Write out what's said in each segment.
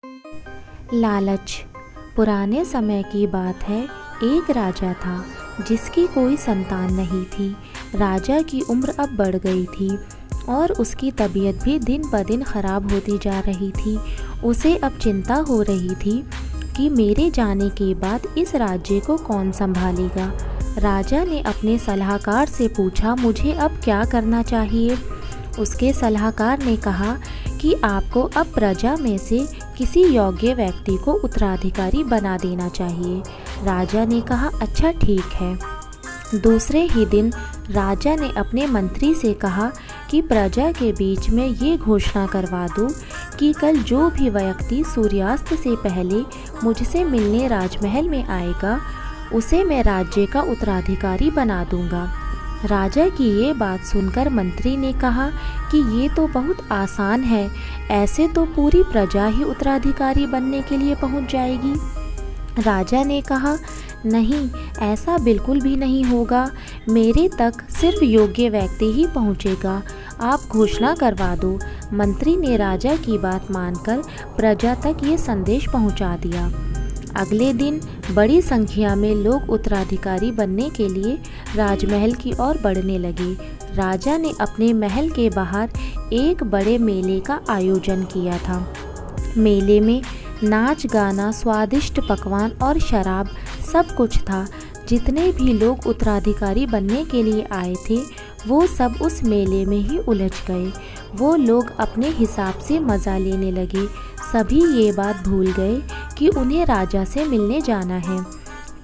लालच। पुराने समय की बात है। एक राजा था जिसकी कोई संतान नहीं थी। राजा की उम्र अब बढ़ गई थी और उसकी तबीयत भी दिन ब दिन ख़राब होती जा रही थी। उसे अब चिंता हो रही थी कि मेरे जाने के बाद इस राज्य को कौन संभालेगा। राजा ने अपने सलाहकार से पूछा, मुझे अब क्या करना चाहिए। उसके सलाहकार ने कहा कि आपको अब प्रजा में से किसी योग्य व्यक्ति को उत्तराधिकारी बना देना चाहिए। राजा ने कहा, अच्छा ठीक है। दूसरे ही दिन राजा ने अपने मंत्री से कहा कि प्रजा के बीच में ये घोषणा करवा दो कि कल जो भी व्यक्ति सूर्यास्त से पहले मुझसे मिलने राजमहल में आएगा, उसे मैं राज्य का उत्तराधिकारी बना दूंगा। राजा की ये बात सुनकर मंत्री ने कहा कि ये तो बहुत आसान है, ऐसे तो पूरी प्रजा ही उत्तराधिकारी बनने के लिए पहुंच जाएगी। राजा ने कहा, नहीं, ऐसा बिल्कुल भी नहीं होगा। मेरे तक सिर्फ योग्य व्यक्ति ही पहुंचेगा। आप घोषणा करवा दो। मंत्री ने राजा की बात मानकर प्रजा तक ये संदेश पहुंचा दिया। अगले दिन बड़ी संख्या में लोग उत्तराधिकारी बनने के लिए राजमहल की ओर बढ़ने लगे। राजा ने अपने महल के बाहर एक बड़े मेले का आयोजन किया था। मेले में नाच गाना, स्वादिष्ट पकवान और शराब सब कुछ था। जितने भी लोग उत्तराधिकारी बनने के लिए आए थे, वो सब उस मेले में ही उलझ गए। वो लोग अपने हिसाब से मज़ा लेने लगे। सभी ये बात भूल गए कि उन्हें राजा से मिलने जाना है।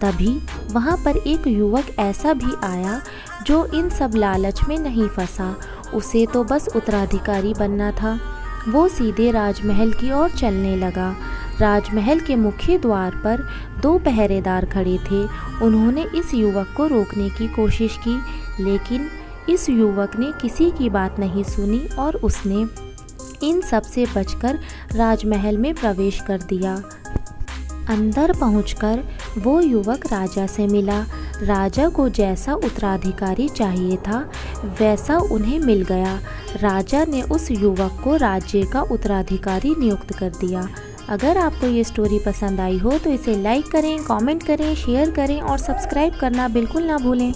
तभी वहाँ पर एक युवक ऐसा भी आया जो इन सब लालच में नहीं फंसा। उसे तो बस उत्तराधिकारी बनना था। वो सीधे राजमहल की ओर चलने लगा। राजमहल के मुख्य द्वार पर 2 पहरेदार खड़े थे। उन्होंने इस युवक को रोकने की कोशिश की, लेकिन इस युवक ने किसी की बात नहीं सुनी और उसने इन सब से बचकर राजमहल में प्रवेश कर दिया। अंदर पहुंचकर वो युवक राजा से मिला। राजा को जैसा उत्तराधिकारी चाहिए था, वैसा उन्हें मिल गया। राजा ने उस युवक को राज्य का उत्तराधिकारी नियुक्त कर दिया। अगर आपको ये स्टोरी पसंद आई हो तो इसे लाइक करें, कमेंट करें, शेयर करें और सब्सक्राइब करना बिल्कुल ना भूलें।